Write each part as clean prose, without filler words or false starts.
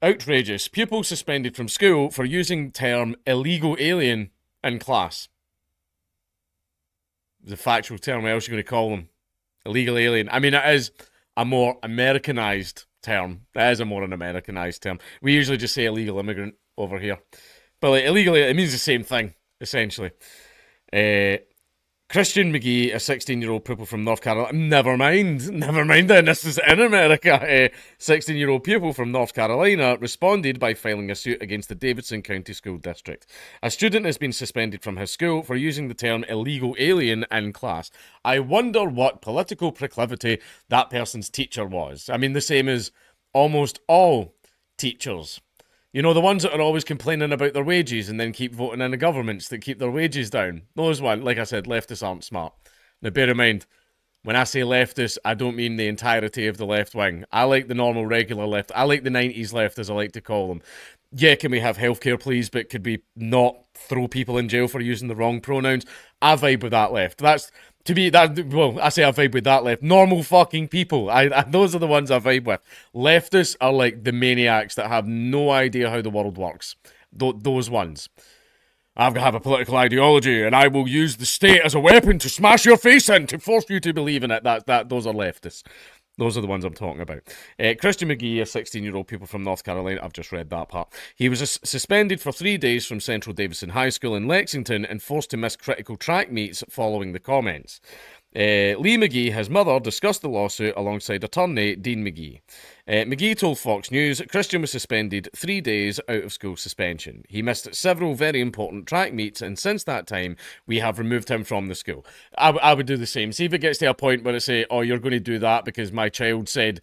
Outrageous. Pupil suspended from school for using term illegal alien in class. The factual term, what else are you going to call them? Illegal alien. I mean, it is a more Americanized term. That is a more Americanized term. We usually just say illegal immigrant over here. But like, illegal, it means the same thing, essentially. Christian McGee, a 16-year-old pupil from North Carolina. Never mind then, this is in America. 16-year-old pupil from North Carolina responded by filing a suit against the Davidson County School District. A student has been suspended from his school for using the term illegal alien in class. I wonder what political proclivity that person's teacher was. I mean, the same as almost all teachers. You know, the ones that are always complaining about their wages and then keep voting in the governments that keep their wages down. Those ones, like I said, leftists aren't smart. Now, bear in mind, when I say leftists, I don't mean the entirety of the left wing. I like the normal, regular left. I like the 90s left, as I like to call them. Yeah, can we have healthcare, please? But could we not throw people in jail for using the wrong pronouns? I vibe with that left. That's... To me, well, I say I vibe with that left. Normal fucking people. Those are the ones I vibe with. Leftists are like the maniacs that have no idea how the world works. Those ones. I have a political ideology and I will use the state as a weapon to smash your face in to force you to believe in it. Those are leftists. Those are the ones I'm talking about. Christian McGee, a 16-year-old pupil from North Carolina. I've just read that part. He was suspended for 3 days from Central Davidson High School in Lexington and forced to miss critical track meets following the comments. Lee McGee, his mother, discussed the lawsuit alongside attorney Dean McGee. McGee told Fox News Christian was suspended 3 days out of school suspension. He missed several very important track meets, and since that time, we have removed him from the school. I would do the same. See if it gets to a point where it say, oh, you're going to do that because my child said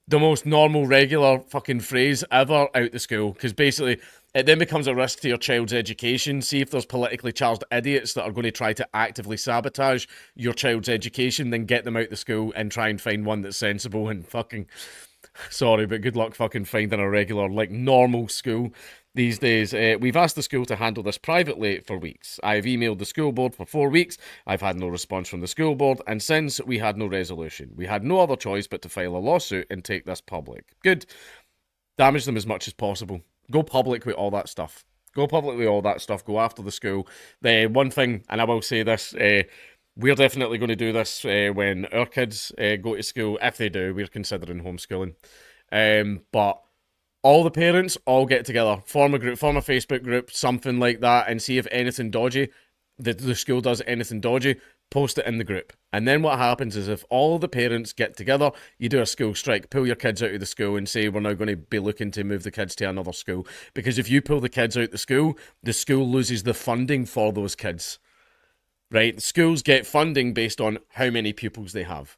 the most normal, regular fucking phrase ever out the school. Because basically, it then becomes a risk to your child's education. See if there's politically charged idiots that are going to try to actively sabotage your child's education, then get them out the school and try and find one that's sensible and fucking... Sorry, but good luck fucking finding a regular, like, normal school these days. We've asked the school to handle this privately for weeks. I've emailed the school board for 4 weeks. I've had no response from the school board, and since we had no resolution, we had no other choice but to file a lawsuit and take this public. Good. Damage them as much as possible. Go public with all that stuff. Go public with all that stuff. Go after the school. The one thing, and I will say this, we're definitely going to do this when our kids go to school. If they do, we're considering homeschooling. But all the parents all get together, form a group, form a Facebook group, something like that, and see if anything dodgy, the school does anything dodgy, post it in the group. And then what happens is if all the parents get together, you do a school strike, pull your kids out of the school and say we're now going to be looking to move the kids to another school. Because if you pull the kids out the school loses the funding for those kids. Right? Schools get funding based on how many pupils they have.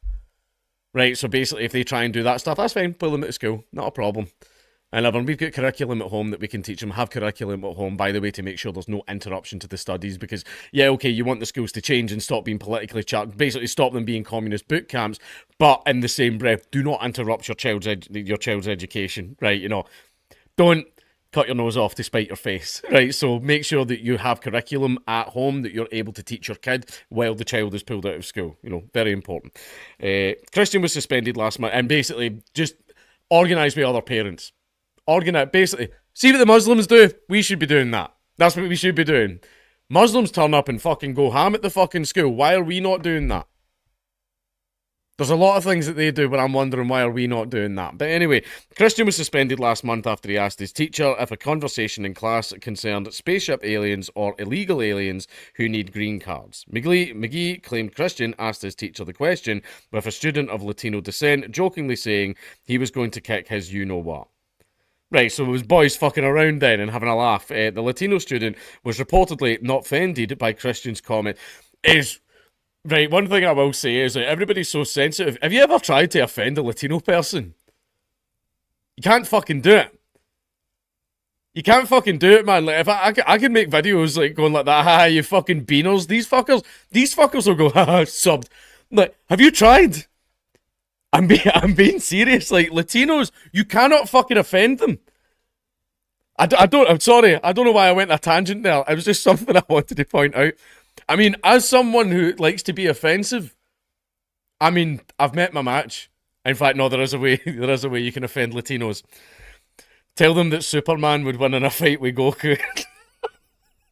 Right? So basically, if they try and do that stuff, that's fine. Pull them out of school. Not a problem. And we've got curriculum at home that we can teach them. Have curriculum at home, by the way, to make sure there's no interruption to the studies. Because, yeah, okay, you want the schools to change and stop being politically charged. Basically, stop them being communist boot camps. But in the same breath, do not interrupt your child's education. Right? You know, don't cut your nose off to spite your face, right? So make sure that you have curriculum at home that you're able to teach your kid while the child is pulled out of school. You know, very important. Christian was suspended last month, and basically just organise with other parents. Basically, see what the Muslims do? We should be doing that. That's what we should be doing. Muslims turn up and fucking go ham at the fucking school. Why are we not doing that? There's a lot of things that they do, but I'm wondering why are we not doing that. But anyway, Christian was suspended last month after he asked his teacher if a conversation in class concerned spaceship aliens or illegal aliens who need green cards. McGee claimed Christian asked his teacher the question, with a student of Latino descent jokingly saying he was going to kick his you-know-what. Right, so it was boys fucking around then and having a laugh. The Latino student was reportedly not offended by Christian's comment. Right, one thing I will say is that everybody's so sensitive. Have you ever tried to offend a Latino person? You can't fucking do it. You can't fucking do it, man. Like, if I can make videos like going like that, haha, you fucking beaners. These fuckers will go, haha, subbed. Like, have you tried? I'm being serious. Like, Latinos, you cannot fucking offend them. I'm sorry. I don't know why I went a tangent there. It was just something I wanted to point out. I mean, as someone who likes to be offensive, I mean, I've met my match. In fact, no, there is a way you can offend Latinos. Tell them that Superman would win in a fight with Goku.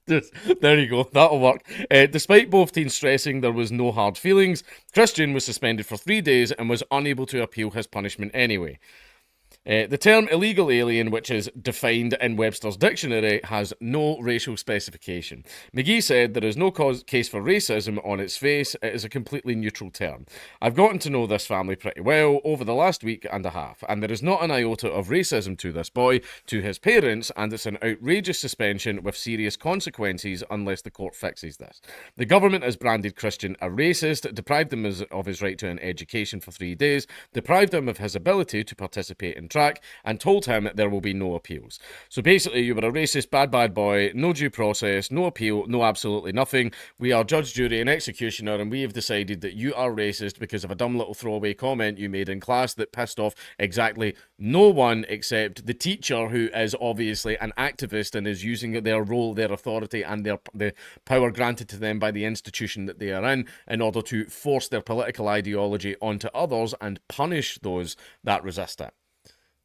There you go, that'll work. Despite both teens stressing there was no hard feelings, Christian was suspended for 3 days and was unable to appeal his punishment anyway. The term illegal alien, which is defined in Webster's dictionary, has no racial specification. McGee said there is no case for racism on its face. It is a completely neutral term. I've gotten to know this family pretty well over the last week and a half, and there is not an iota of racism to this boy, to his parents, and it's an outrageous suspension with serious consequences unless the court fixes this. The government has branded Christian a racist, deprived him of his right to an education for 3 days, deprived him of his ability to participate in track, and told him there will be no appeals. So basically, you were a racist, bad boy, no due process, no appeal, no absolutely nothing. We are judge, jury, and executioner, and we have decided that you are racist because of a dumb little throwaway comment you made in class that pissed off exactly no one except the teacher, who is obviously an activist and is using their role, their authority, and the power granted to them by the institution that they are in order to force their political ideology onto others and punish those that resist it.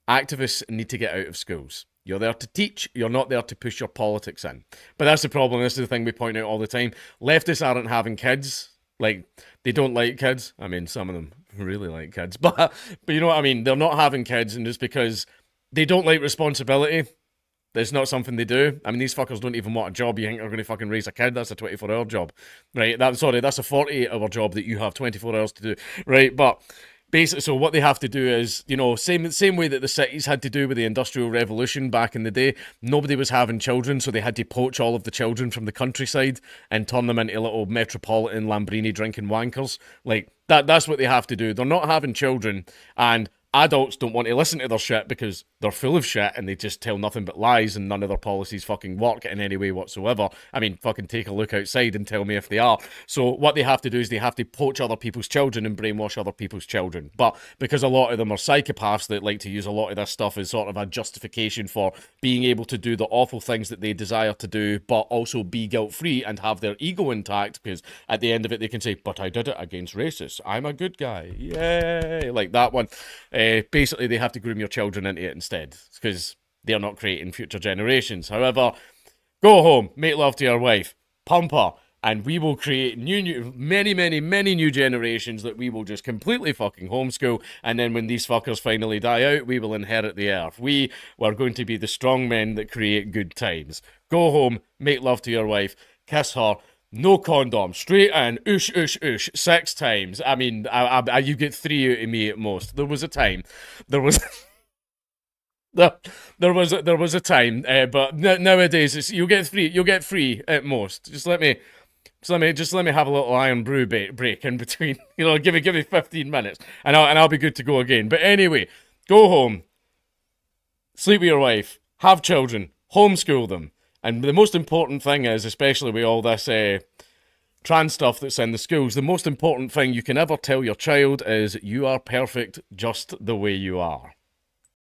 Activists need to get out of schools. You're there to teach, you're not there to push your politics in. But that's the problem, this is the thing we point out all the time. Leftists aren't having kids. Like, they don't like kids. I mean, some of them really like kids. But you know what I mean? They're not having kids, and it's because they don't like responsibility. It's not something they do. I mean, these fuckers don't even want a job. You think they're going to fucking raise a kid? That's a 24-hour job. Right? That's a 48-hour job that you have 24 hours to do. Right? But basically, so what they have to do is, you know, same way that the cities had to do with the Industrial Revolution back in the day. Nobody was having children, so they had to poach all of the children from the countryside and turn them into little metropolitan Lambrini drinking wankers. Like, that's what they have to do. They're not having children, and adults don't want to listen to their shit because they're full of shit and they just tell nothing but lies and none of their policies fucking work in any way whatsoever. I mean, fucking take a look outside and tell me if they are. So what they have to do is they have to poach other people's children and brainwash other people's children. But because a lot of them are psychopaths that like to use a lot of this stuff as sort of a justification for being able to do the awful things that they desire to do, but also be guilt-free and have their ego intact, because at the end of it they can say, but I did it against racists. I'm a good guy. Yay! Like that one. Basically, they have to groom your children into it instead, because they're not creating future generations. However, go home, make love to your wife, pump her, and we will create many new generations that we will just completely fucking homeschool, and then when these fuckers finally die out, we will inherit the earth. We are going to be the strong men that create good times. Go home, make love to your wife, kiss her, no condom, straight in, oosh, oosh, oosh, 6 times. I mean, you get 3 out of me at most. There was a time. There was... there was a time, but nowadays you'll get 3 at most. Just let me have a little iron brew break in between. You know, give me 15 minutes, and I'll be good to go again. But anyway, go home, sleep with your wife, have children, homeschool them. And the most important thing is, especially with all this trans stuff that's in the schools, the most important thing you can ever tell your child is you are perfect just the way you are.